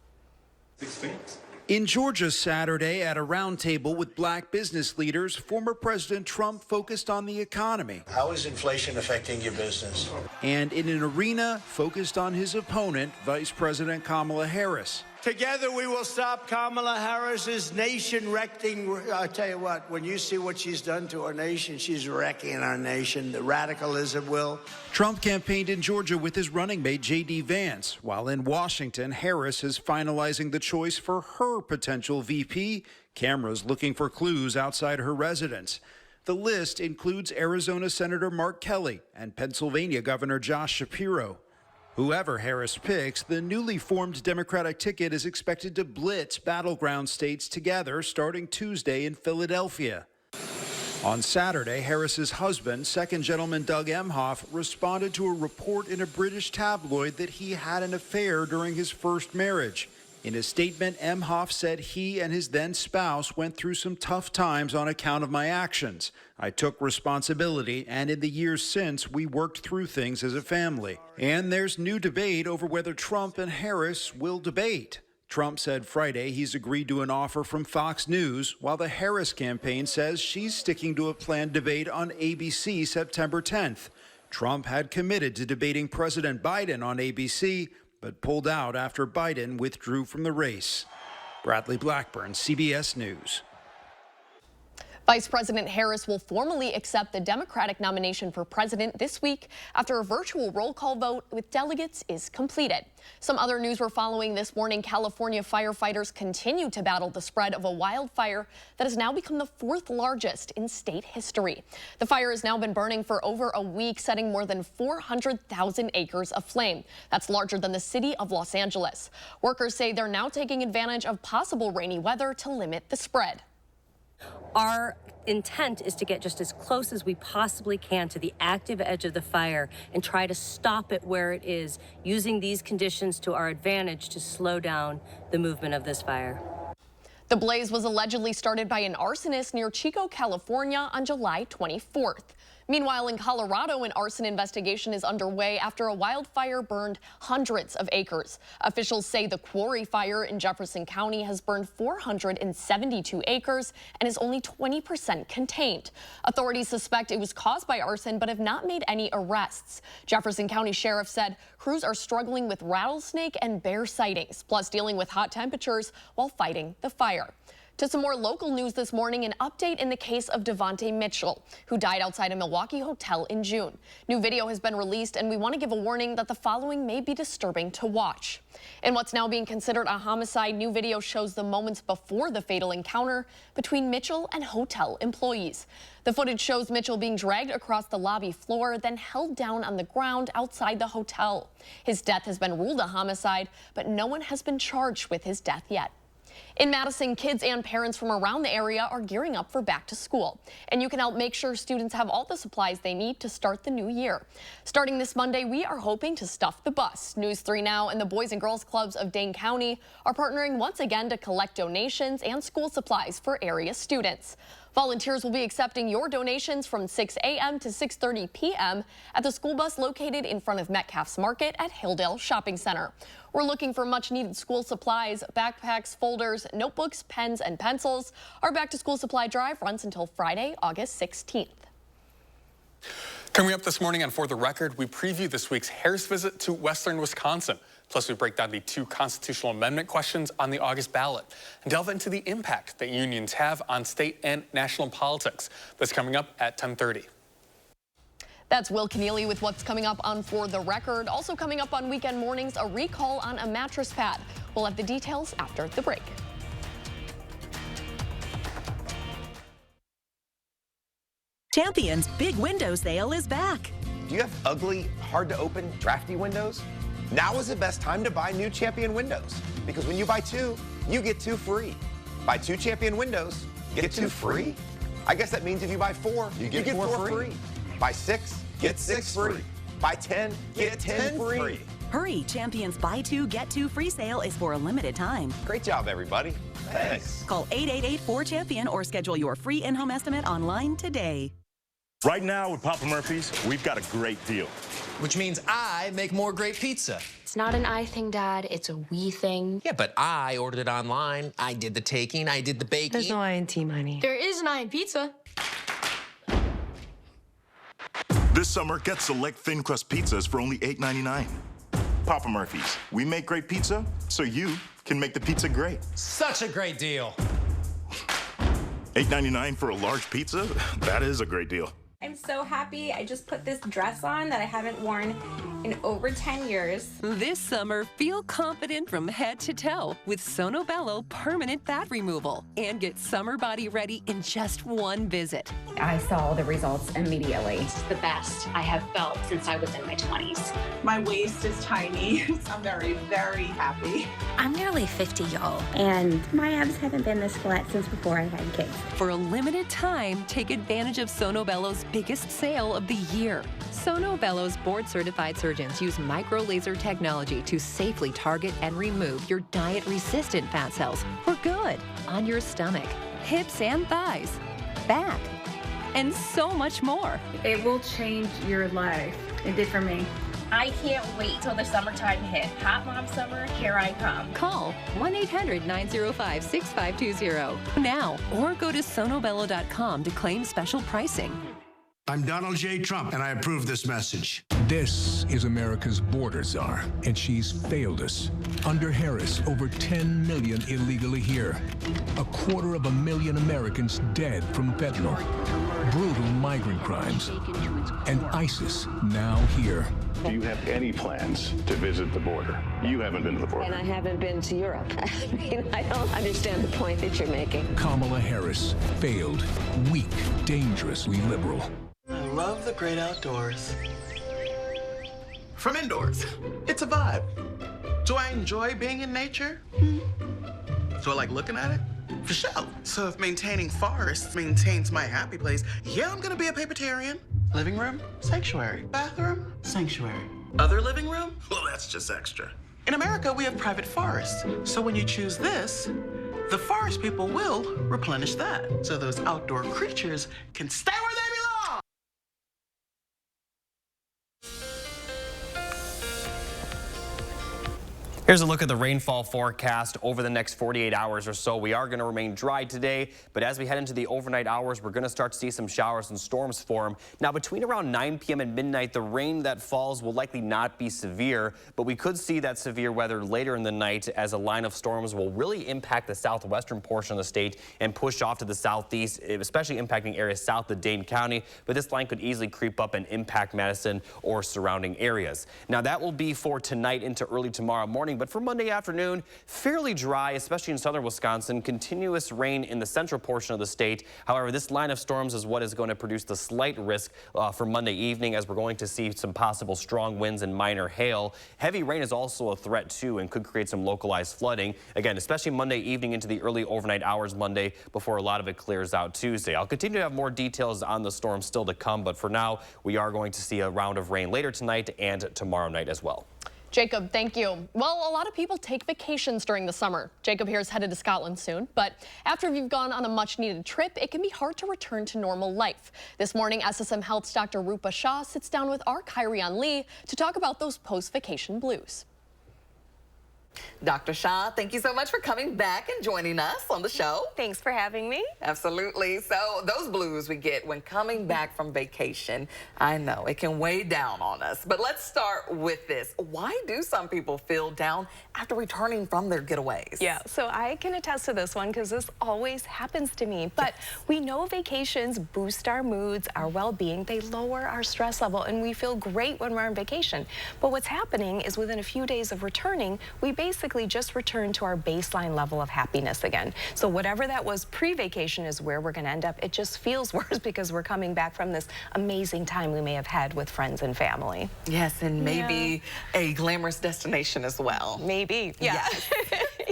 Speaker 5: In Georgia Saturday, at a roundtable with black business leaders, former President Trump focused on the economy.
Speaker 17: How is inflation affecting your business?
Speaker 5: And in an arena focused on his opponent, Vice President Kamala Harris.
Speaker 17: Together we will stop Kamala Harris's nation-wrecking. I tell you what, when you see what she's done to our nation, she's wrecking our nation. The radicalism will.
Speaker 5: Trump campaigned in Georgia with his running mate, J.D. Vance, while in Washington, Harris is finalizing the choice for her potential VP. Cameras looking for clues outside her residence. The list includes Arizona Senator Mark Kelly and Pennsylvania Governor Josh Shapiro. Whoever Harris picks, the newly formed Democratic ticket is expected to blitz battleground states together starting Tuesday in Philadelphia. On Saturday, Harris's husband, second gentleman Doug Emhoff, responded to a report in a British tabloid that he had an affair during his first marriage. In a statement, Emhoff said he and his then spouse went through some tough times on account of my actions. I took responsibility, and in the years since, we worked through things as a family. And there's new debate over whether Trump and Harris will debate. Trump said Friday he's agreed to an offer from Fox News, while the Harris campaign says she's sticking to a planned debate on ABC September 10th. Trump had committed to debating President Biden on ABC, but pulled out after Biden withdrew from the race. Bradley Blackburn, CBS News.
Speaker 1: Vice President Harris will formally accept the Democratic nomination for president this week after a virtual roll call vote with delegates is completed. Some other news we're following this morning: California firefighters continue to battle the spread of a wildfire that has now become the 4th largest in state history. The fire has now been burning for over a week, setting more than 400,000 acres aflame. That's larger than the city of Los Angeles. Workers say they're now taking advantage of possible rainy weather to limit the spread.
Speaker 18: Our intent is to get just as close as we possibly can to the active edge of the fire and try to stop it where it is, using these conditions to our advantage to slow down the movement of this fire.
Speaker 1: The blaze was allegedly started by an arsonist near Chico, California on July 24th. Meanwhile, in Colorado, an arson investigation is underway after a wildfire burned hundreds of acres. Officials say the quarry fire in Jefferson County has burned 472 acres and is only 20% contained. Authorities suspect it was caused by arson but have not made any arrests. Jefferson County Sheriff said crews are struggling with rattlesnake and bear sightings, plus dealing with hot temperatures while fighting the fire. To some more local news this morning, an update in the case of Devontae Mitchell, who died outside a Milwaukee hotel in June. New video has been released, and we want to give a warning that the following may be disturbing to watch. In what's now being considered a homicide, new video shows the moments before the fatal encounter between Mitchell and hotel employees. The footage shows Mitchell being dragged across the lobby floor, then held down on the ground outside the hotel. His death has been ruled a homicide, but no one has been charged with his death yet. In Madison, kids and parents from around the area are gearing up for back to school, and you can help make sure students have all the supplies they need to start the new year. Starting this Monday, we are hoping to stuff the bus. News 3 Now and the Boys and Girls Clubs of Dane County are partnering once again to collect donations and school supplies for area students. Volunteers will be accepting your donations from 6 a.m. to 6:30 p.m. at the school bus located in front of Metcalf's Market at Hilldale Shopping Center. We're looking for much needed school supplies, backpacks, folders, notebooks, pens, and pencils. Our back to school supply drive runs until Friday, August 16th.
Speaker 21: Coming up this morning on For the Record, we preview this week's Harris visit to Western Wisconsin. Plus, we break down the 2 constitutional amendment questions on the August ballot and delve into the impact that unions have on state and national politics. That's coming up at 10:30.
Speaker 1: That's Will Keneally with what's coming up on For the Record. Also coming up on weekend mornings, a recall on a mattress pad. We'll have the details after the break.
Speaker 22: Champion's big window sale is back.
Speaker 23: Do you have ugly, hard to open, drafty windows?
Speaker 3: Now is the best time to buy new Champion windows, because when you buy 2, you get 2 free. Buy 2 Champion windows, get 2 free? I guess that means if you buy 4, you get 4 free. Buy 6, get 6 free. Buy 10, get 10 free.
Speaker 6: Hurry, Champion's Buy 2, Get 2 free sale is for a limited time.
Speaker 3: Great job, everybody. Thanks.
Speaker 6: Call 888-4CHAMPION or schedule your free in-home estimate online today.
Speaker 10: Right now with Papa Murphy's, we've got a great deal.
Speaker 11: Which means I make more great pizza.
Speaker 22: It's not an I thing, Dad. It's a we thing.
Speaker 11: Yeah, but I ordered it online. I did the taking. I did the baking.
Speaker 22: There's no I in T money. There is an I in pizza.
Speaker 33: This summer, get select thin crust pizzas for only $8.99. Papa Murphy's, we make great pizza so you can make the pizza great.
Speaker 11: Such a great deal.
Speaker 33: $8.99 for a large pizza? That is a great deal.
Speaker 23: I'm so happy I just put this dress on that I haven't worn in over 10 years.
Speaker 24: This summer, feel confident from head to toe with Sono Bello Permanent Fat Removal and get summer body ready in just one visit.
Speaker 25: I saw the results immediately.
Speaker 26: It's the best I have felt since I was in my 20s.
Speaker 27: My waist is tiny. I'm very, very happy.
Speaker 26: I'm nearly 50, y'all.
Speaker 25: And my abs haven't been this flat since before I had kids.
Speaker 24: For a limited time, take advantage of Sono Bello's biggest sale of the year. Sono Bello's board-certified surgeons use micro-laser technology to safely target and remove your diet-resistant fat cells for good on your stomach, hips and thighs, back, and so much more.
Speaker 27: It will change your life. It did for me.
Speaker 26: I can't wait till the summertime hit. Hot Mom Summer, here I come.
Speaker 24: Call 1-800-905-6520 now or go to sonobello.com to claim special pricing.
Speaker 17: I'm Donald J. Trump, and I approve this message.
Speaker 28: This is America's border czar, and she's failed us. Under Harris, over 10 million illegally here. 250,000 Americans dead from fentanyl. Brutal migrant crimes. And ISIS now here.
Speaker 33: Do you have any plans to visit the border? You haven't been to the border.
Speaker 18: And I haven't been to Europe. I mean, I don't understand the point that you're making.
Speaker 28: Kamala Harris, failed, weak, dangerously liberal.
Speaker 29: I love the great outdoors. From indoors, it's a vibe. Do I enjoy being in nature? Do I like looking at it? For sure. So if maintaining forests maintains my happy place, yeah, I'm gonna be a papertarian. Living room, sanctuary. Bathroom, sanctuary. Other living room? Well, that's just extra. In America, we have private forests. So when you choose this, the forest people will replenish that. So those outdoor creatures can stay where they belong.
Speaker 2: Here's a look at the rainfall forecast over the next 48 hours or so. We are going to remain dry today, but as we head into the overnight hours, we're going to start to see some showers and storms form. Now, between around 9 p.m. and midnight, the rain that falls will likely not be severe, but we could see that severe weather later in the night as a line of storms will really impact the southwestern portion of the state and push off to the southeast, especially impacting areas south of Dane County. But this line could easily creep up and impact Madison or surrounding areas. Now, that will be for tonight into early tomorrow morning. But for Monday afternoon, fairly dry, especially in southern Wisconsin. Continuous rain in the central portion of the state. However, this line of storms is what is going to produce the slight risk for Monday evening, as we're going to see some possible strong winds and minor hail. Heavy rain is also a threat, too, and could create some localized flooding. Again, especially Monday evening into the early overnight hours Monday before a lot of it clears out Tuesday. I'll continue to have more details on the storm still to come, but for now, we are going to see a round of rain later tonight and tomorrow night as well.
Speaker 1: Jacob, thank you. Well, a lot of people take vacations during the summer. Jacob here is headed to Scotland soon, but after you've gone on a much-needed trip, it can be hard to return to normal life. This morning, SSM Health's Dr. Rupa Shah sits down with our Kyrian Lee to talk about those post-vacation blues.
Speaker 30: Dr. Shah, thank you so much for coming back and joining us on the show.
Speaker 18: Thanks for having me.
Speaker 30: Absolutely. So those blues we get when coming back from vacation, I know it can weigh down on us. But let's start with this. Why do some people feel down after returning from their getaways?
Speaker 18: Yeah, so I can attest to this one because this always happens to me. But we know vacations boost our moods, our well-being. They lower our stress level, and we feel great when we're on vacation. But what's happening is within a few days of returning, we
Speaker 4: basically just return to our baseline level of happiness again. So whatever that was pre-vacation is where we're going to end up. It just feels worse because we're coming back from this amazing time we may have had with friends and family.
Speaker 30: Yes, and maybe a glamorous destination as well.
Speaker 4: Maybe, yeah.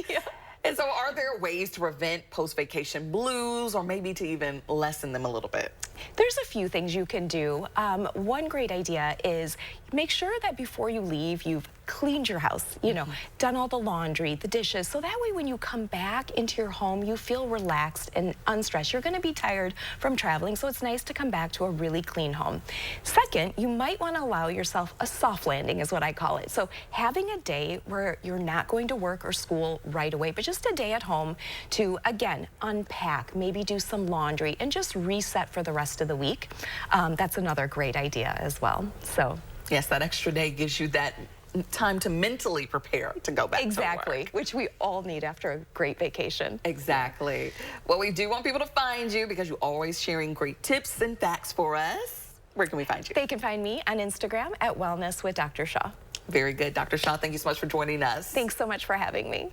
Speaker 30: Yes. And so are there ways to prevent post-vacation blues or maybe to even lessen them a little bit?
Speaker 4: There's a few things you can do. One great idea is make sure that before you leave, you've cleaned your house, you know, done all the laundry, the dishes, so that way when you come back into your home, you feel relaxed and unstressed. You're going to be tired from traveling, so it's nice to come back to a really clean home. Second, you might want to allow yourself a soft landing, is what I call it. So having a day where you're not going to work or school right away, but just a day at home to, again, unpack, maybe do some laundry, and just reset for the rest of the week. That's another great idea as well. So
Speaker 30: yes, that extra day gives you that time to mentally prepare to go back to work.
Speaker 4: Which we all need after a great vacation.
Speaker 30: Exactly. Well, we do want people to find you because you're always sharing great tips and facts for us. Where can we find you?
Speaker 4: They can find me on Instagram at Wellness with Dr. Shaw.
Speaker 30: Very good, Dr. Shaw. Thank you so much for joining us.
Speaker 4: Thanks so much for having me.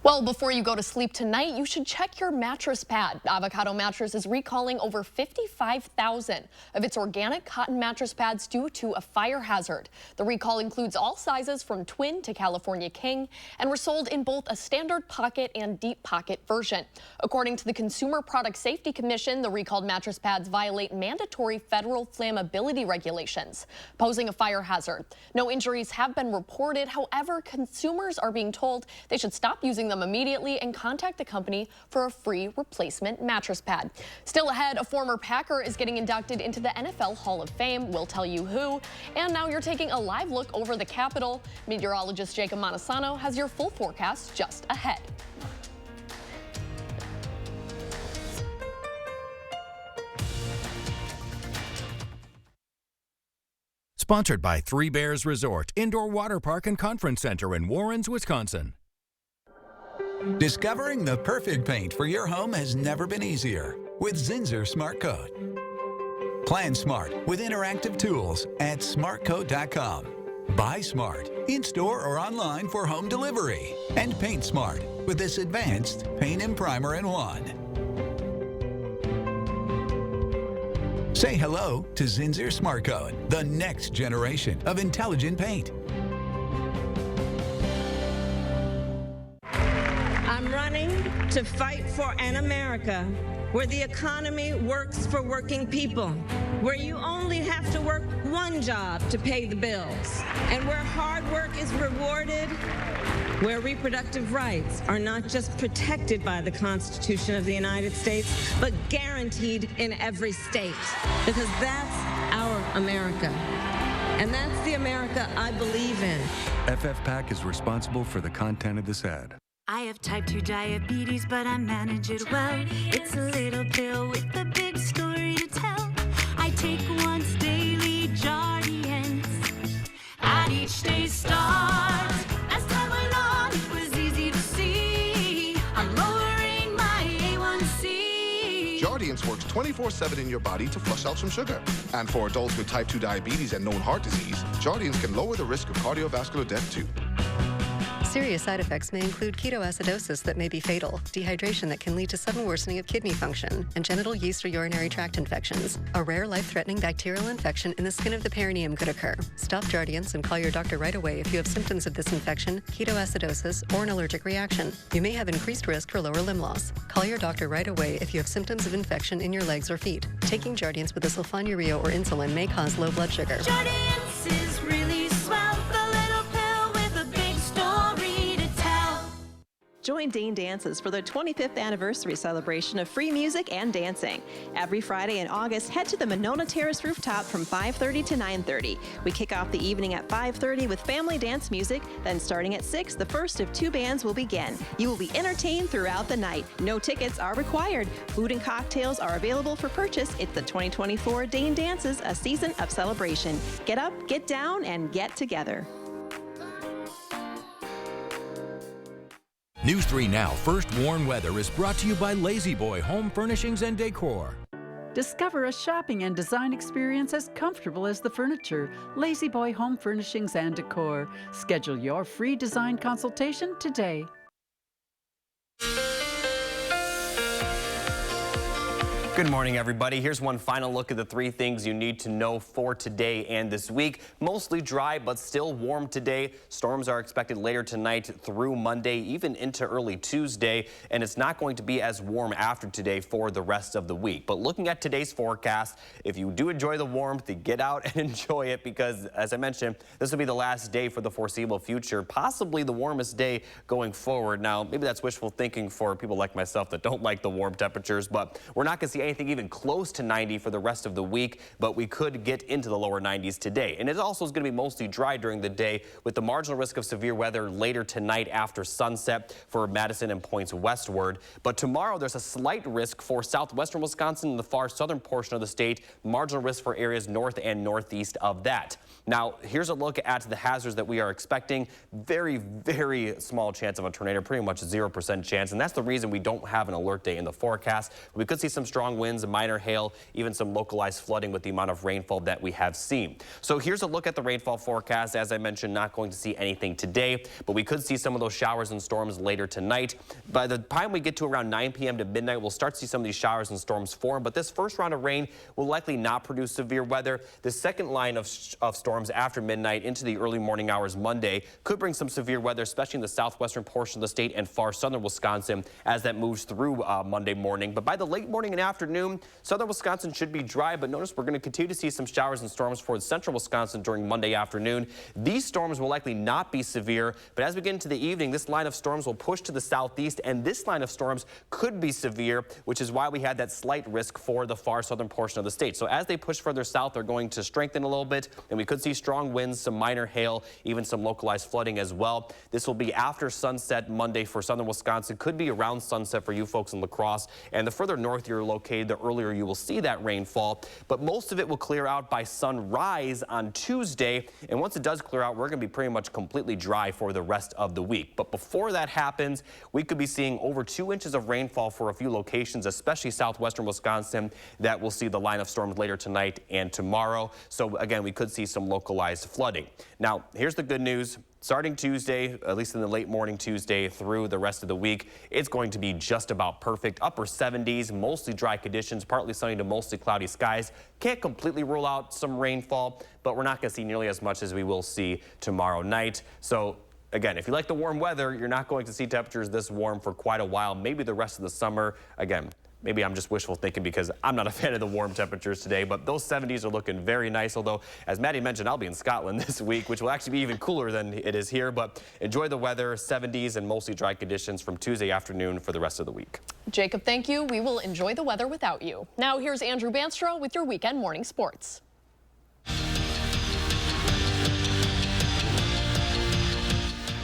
Speaker 1: Well, before you go to sleep tonight, you should check your mattress pad. Avocado Mattress is recalling over 55,000 of its organic cotton mattress pads due to a fire hazard. The recall includes all sizes from twin to California king and were sold in both a standard pocket and deep pocket version. According to the Consumer Product Safety Commission, the recalled mattress pads violate mandatory federal flammability regulations, posing a fire hazard. No injuries have been reported. However, consumers are being told they should stop using them immediately and contact the company for a free replacement mattress pad. Still ahead, a former Packer is getting inducted into the NFL Hall of Fame. We'll tell you who. And now you're taking a live look over the Capitol. Meteorologist Jacob Montesano has your full forecast just ahead.
Speaker 7: Sponsored by Three Bears Resort, Indoor Water Park and Conference Center in Warrens, Wisconsin.
Speaker 8: Discovering the perfect paint for your home has never been easier with Zinsser Smart Coat. Plan smart with interactive tools at smartcoat.com. Buy smart in-store or online for home delivery. And paint smart with this advanced paint and primer in one. Say hello to Zinsser Smart Coat, the next generation of intelligent paint.
Speaker 9: I'm running to fight for an America where the economy works for working people, where you only have to work one job to pay the bills, and where hard work is rewarded, where reproductive rights are not just protected by the Constitution of the United States, but guaranteed in every state, because that's our America. And that's the America I believe in.
Speaker 12: FFPAC is responsible for the content of this ad.
Speaker 13: I have type 2 diabetes, but I manage it well. It's a little pill with a big story to tell. I take once daily Jardians at each day's start. As time went on, it was easy to see I'm lowering my A1C.
Speaker 14: Jardians works 24/7 in your body to flush out some sugar. And for adults with type 2 diabetes and known heart disease, Jardians can lower the risk of cardiovascular death too.
Speaker 15: Serious side effects may include ketoacidosis that may be fatal, dehydration that can lead to sudden worsening of kidney function, and genital yeast or urinary tract infections. A rare life-threatening bacterial infection in the skin of the perineum could occur. Stop Jardians and call your doctor right away if you have symptoms of this infection, ketoacidosis, or an allergic reaction. You may have increased risk for lower limb loss. Call your doctor right away if you have symptoms of infection in your legs or feet. Taking Jardians with a sulfonylurea or insulin may cause low blood sugar.
Speaker 13: Jardians is really swell, the little pill with a big story to tell.
Speaker 16: Join Dane Dances for their 25th anniversary celebration of free music and dancing. Every Friday in August, head to the Monona Terrace rooftop from 5:30 to 9:30. We kick off the evening at 5:30 with family dance music. Then starting at 6, the first of 2 bands will begin. You will be entertained throughout the night. No tickets are required. Food and cocktails are available for purchase. It's the 2024 Dane Dances, a season of celebration. Get up, get down, and get together.
Speaker 28: News 3 Now First Warn Weather is brought to you by Lazy Boy Home Furnishings and Decor.
Speaker 3: Discover a shopping and design experience as comfortable as the furniture. Lazy Boy Home Furnishings and Decor. Schedule your free design consultation today.
Speaker 2: Good morning, everybody. Here's one final look at the 3 things you need to know for today and this week. Mostly dry, but still warm today. Storms are expected later tonight through Monday, even into early Tuesday, and it's not going to be as warm after today for the rest of the week. But looking at today's forecast, if you do enjoy the warmth, get out and enjoy it because, as I mentioned, this will be the last day for the foreseeable future, possibly the warmest day going forward. Now, maybe that's wishful thinking for people like myself that don't like the warm temperatures, but we're not going to see anything even close to 90 for the rest of the week, but we could get into the lower 90s today. And it also is going to be mostly dry during the day with the marginal risk of severe weather later tonight after sunset for Madison and points westward. But tomorrow there's a slight risk for southwestern Wisconsin and the far southern portion of the state, marginal risk for areas north and northeast of that. Now, here's a look at the hazards that we are expecting. Very, very small chance of a tornado, pretty much 0% chance. And that's the reason we don't have an alert day in the forecast. We could see some strong winds, minor hail, even some localized flooding with the amount of rainfall that we have seen. So here's a look at the rainfall forecast. As I mentioned, not going to see anything today, but we could see some of those showers and storms later tonight. By the time we get to around 9 p.m. to midnight, we'll start to see some of these showers and storms form, but this first round of rain will likely not produce severe weather. The second line of storms after midnight into the early morning hours Monday could bring some severe weather, especially in the southwestern portion of the state and far southern Wisconsin as that moves through Monday morning. But by the late morning and afternoon, southern Wisconsin should be dry, but notice we're going to continue to see some showers and storms for central Wisconsin during Monday afternoon. These storms will likely not be severe, but as we get into the evening, this line of storms will push to the southeast, and this line of storms could be severe, which is why we had that slight risk for the far southern portion of the state. So as they push further south, they're going to strengthen a little bit, and we could see strong winds, some minor hail, even some localized flooding as well. This will be after sunset Monday for southern Wisconsin. Could be around sunset for you folks in La Crosse, and the further north you're located, the earlier you will see that rainfall, but most of it will clear out by sunrise on Tuesday, and once it does clear out, we're going to be pretty much completely dry for the rest of the week. But before that happens, we could be seeing over 2 inches of rainfall for a few locations, especially southwestern Wisconsin, that will see the line of storms later tonight and tomorrow. So again, we could see some localized flooding. Now, here's the good news. Starting Tuesday, at least in the late morning Tuesday through the rest of the week, it's going to be just about perfect. Upper 70s, mostly dry conditions, partly sunny to mostly cloudy skies. Can't completely rule out some rainfall, but we're not going to see nearly as much as we will see tomorrow night. So again, if you like the warm weather, you're not going to see temperatures this warm for quite a while, maybe the rest of the summer. Again, maybe I'm just wishful thinking because I'm not a fan of the warm temperatures today, but those 70s are looking very nice. Although, as Maddie mentioned, I'll be in Scotland this week, which will actually be even cooler than it is here. But enjoy the weather, 70s and mostly dry conditions from Tuesday afternoon for the rest of the week.
Speaker 1: Jacob, thank you. We will enjoy the weather without you. Now here's Andrew Banstra with your weekend morning sports.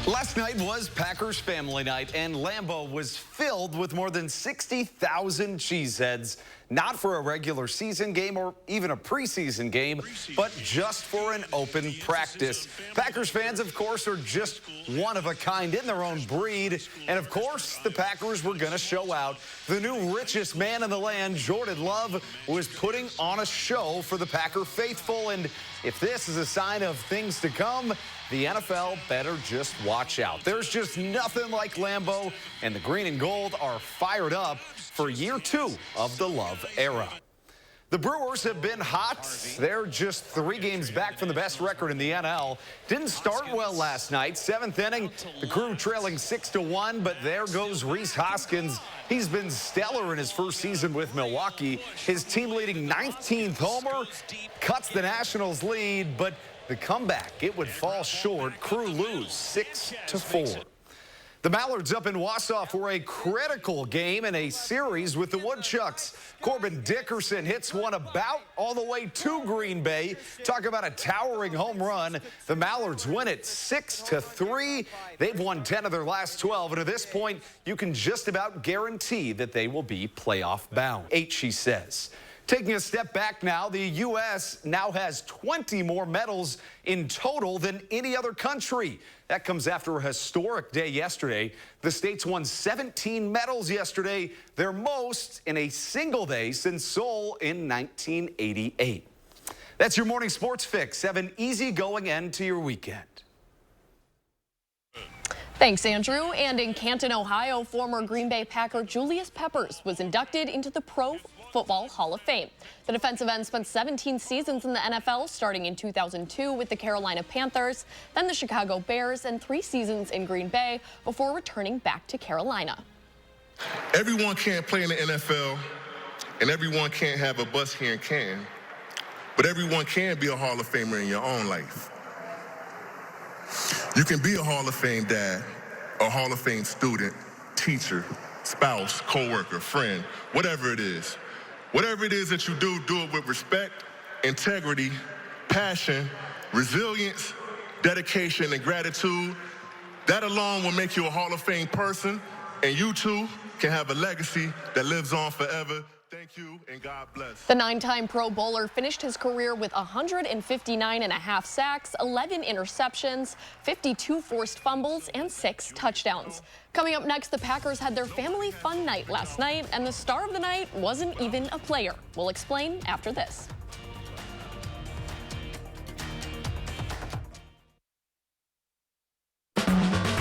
Speaker 5: Last night was Packers family night, and Lambeau was filled with more than 60,000 cheeseheads. Not for a regular season game or even a preseason game, but just for an open practice. Packers fans, of course, are just one of a kind in their own breed. And, of course, the Packers were going to show out. The new richest man in the land, Jordan Love, was putting on a show for the Packer faithful. And if this is a sign of things to come, the NFL better just watch out. There's just nothing like Lambeau, and the green and gold are fired up for year 2 of the Love era. The Brewers have been hot. They're just 3 games back from the best record in the NL. Didn't start well last night. 7th inning, the Crew trailing 6-1, but there goes Rhys Hoskins. He's been stellar in his first season with Milwaukee. His team-leading 19th homer cuts the Nationals' lead, but the comeback, it would fall short. Crew lose 6-4. The Mallards up in Wausau for a critical game in a series with the Woodchucks. Corbin Dickerson hits one about all the way to Green Bay. Talk about a towering home run. The Mallards win it 6-3. They've won 10 of their last 12, and at this point, you can just about guarantee that they will be playoff bound. 8, she says. Taking a step back now, the U.S. now has 20 more medals in total than any other country. That comes after a historic day yesterday. The states won 17 medals yesterday, their most in a single day since Seoul in 1988. That's your morning sports fix. Have an easygoing end to your weekend.
Speaker 1: Thanks, Andrew. And in Canton, Ohio, former Green Bay Packer Julius Peppers was inducted into the Pro Football Hall of Fame. The defensive end spent 17 seasons in the NFL, starting in 2002 with the Carolina Panthers, then the Chicago Bears, and 3 seasons in Green Bay before returning back to Carolina.
Speaker 6: Everyone can't play in the NFL, and everyone can't have a bus here in Canton, but everyone can be a Hall of Famer in your own life. You can be a Hall of Fame dad, a Hall of Fame student, teacher, spouse, co-worker, friend, whatever it is. Whatever it is that you do it with respect, integrity, passion, resilience, dedication, and gratitude. That alone will make you a Hall of Fame person, and you too can have a legacy that lives on forever. Thank you, and God bless.
Speaker 1: The 9-time Pro Bowler finished his career with 159.5 sacks, 11 interceptions, 52 forced fumbles, and 6 touchdowns. Coming up next, the Packers had their family fun night last night, and the star of the night wasn't even a player. We'll explain after this.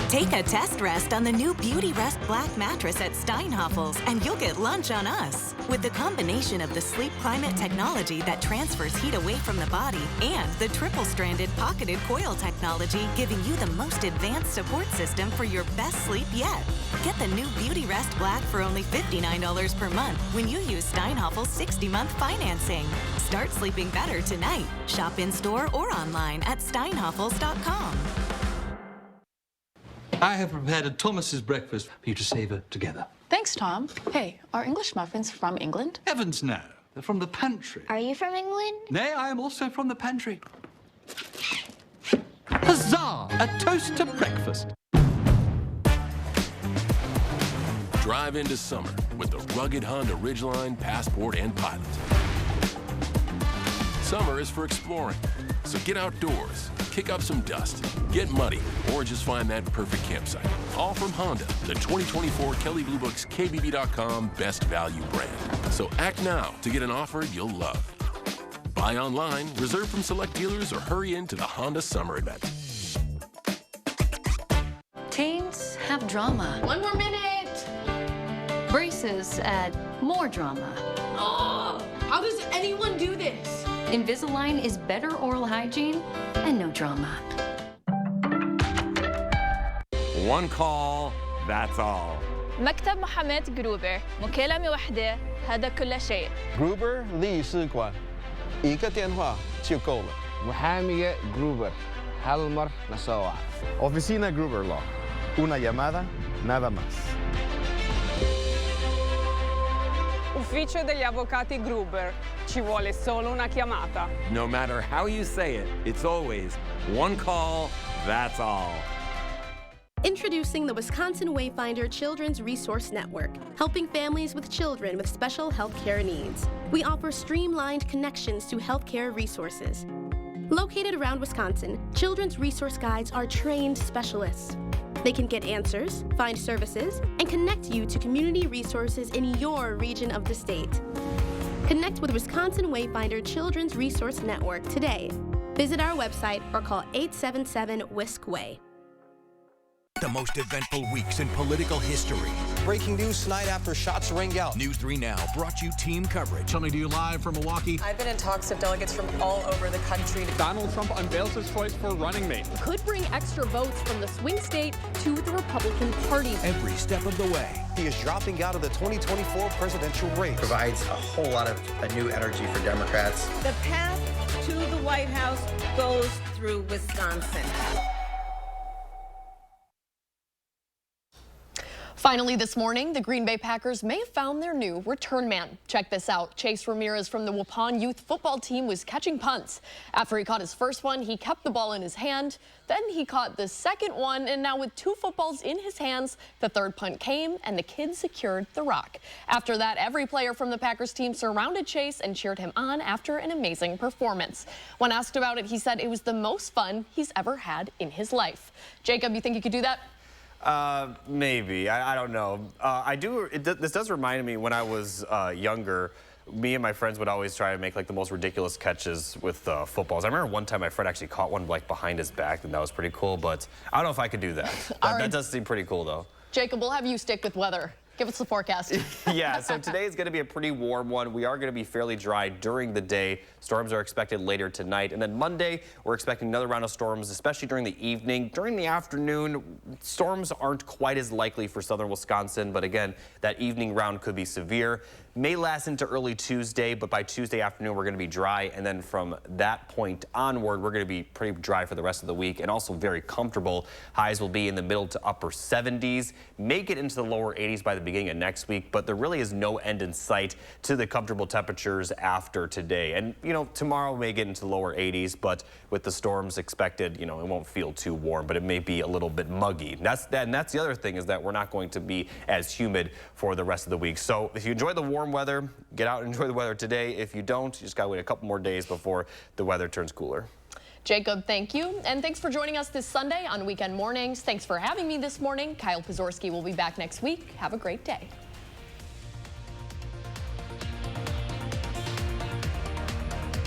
Speaker 10: Take a test rest on the new Beauty Rest Black mattress at Steinhoffel's, and you'll get lunch on us. With the combination of the Sleep Climate technology that transfers heat away from the body and the triple-stranded pocketed coil technology, giving you the most advanced support system for your best sleep yet. Get the new Beauty Rest Black for only $59 per month when you use Steinhoffel's 60-month financing. Start sleeping better tonight. Shop in-store or online at steinhoffels.com.
Speaker 11: I have prepared a Thomas's breakfast for you to savor together.
Speaker 19: Thanks, Tom. Hey, are English muffins from England?
Speaker 11: Heavens no, they're from the pantry.
Speaker 20: Are you from England?
Speaker 11: Nay, I am also from the pantry. Huzzah! A toast to breakfast.
Speaker 21: Drive into summer with the rugged Honda Ridgeline, Passport, and Pilot. Summer is for exploring, so get outdoors, kick up some dust, get muddy, or just find that perfect campsite. All from Honda, the 2024 Kelley Blue Book's KBB.com Best Value brand. So act now to get an offer you'll love. Buy online, reserve from select dealers, or hurry into the Honda Summer event.
Speaker 22: Teens have drama.
Speaker 1: One more minute.
Speaker 22: Braces add more drama.
Speaker 1: Oh, how does anyone do this?
Speaker 22: Invisalign is better oral hygiene and no drama.
Speaker 23: One call, that's all.
Speaker 25: مكتب محاماة جروبر، مكالمة واحدة، هذا كل شيء.
Speaker 26: جروبر 律师馆，一个电话就够了。محامية جروبر، هالمر نسوع. Oficina Gruber Law, una llamada, nada más.
Speaker 27: Ufficio degli avvocati Gruber. Ci vuole solo una chiamata.
Speaker 23: No matter how you say it, it's always one call, that's all.
Speaker 31: Introducing the Wisconsin Wayfinder Children's Resource Network, helping families with children with special health care needs. We offer streamlined connections to healthcare resources. Located around Wisconsin, Children's Resource Guides are trained specialists. They can get answers, find services, and connect you to community resources in your region of the state. Connect with Wisconsin Wayfinder Children's Resource Network today. Visit our website or call 877-WISC-WAY.
Speaker 7: The most eventful weeks in political history.
Speaker 32: Breaking news tonight after shots rang out.
Speaker 7: News 3 Now brought you team coverage.
Speaker 34: Coming to you live from Milwaukee.
Speaker 35: I've been in talks with delegates from all over the country.
Speaker 34: Donald Trump unveils his choice for running mate.
Speaker 1: Could bring extra votes from the swing state to the Republican Party.
Speaker 7: Every step of the way.
Speaker 32: He is dropping out of the 2024 presidential race.
Speaker 36: Provides a whole lot of new energy for Democrats.
Speaker 9: The path to the White House goes through Wisconsin.
Speaker 1: Finally this morning, the Green Bay Packers may have found their new return man. Check this out. Chase Ramirez from the Waupun youth football team was catching punts. After he caught his first one, he kept the ball in his hand. Then he caught the second one, and now with 2 footballs in his hands, the third punt came and the kid secured the rock. After that, every player from the Packers team surrounded Chase and cheered him on after an amazing performance. When asked about it, he said it was the most fun he's ever had in his life. Jacob, you think you could do that?
Speaker 2: Maybe. I don't know. This does remind me when I was younger, me and my friends would always try to make like the most ridiculous catches with footballs. I remember one time my friend actually caught one like behind his back, and that was pretty cool, but I don't know if I could do that. That does seem pretty cool though.
Speaker 1: Jacob, we'll have you stick with weather. Give us the forecast.
Speaker 2: Yeah, so today is going to be a pretty warm one. We are going to be fairly dry during the day. Storms are expected later tonight. And then Monday, we're expecting another round of storms, especially during the evening. During the afternoon, storms aren't quite as likely for southern Wisconsin. But again, that evening round could be severe. May last into early Tuesday, but by Tuesday afternoon, we're going to be dry. And then from that point onward, we're going to be pretty dry for the rest of the week and also very comfortable. Highs will be in the middle to upper 70s, may get into the lower 80s by the beginning of next week, but there really is no end in sight to the comfortable temperatures after today. And, you know, tomorrow may get into the lower 80s, but with the storms expected, you know, it won't feel too warm, but it may be a little bit muggy. And that's the other thing, is that we're not going to be as humid for the rest of the week. So if you enjoy the warm weather, get out and enjoy the weather today. If you don't, you just got to wait a couple more days before the weather turns cooler.
Speaker 1: Jacob, thank you. And thanks for joining us this Sunday on Weekend Mornings. Thanks for having me this morning. Kyle Pazorski will be back next week. Have a great day.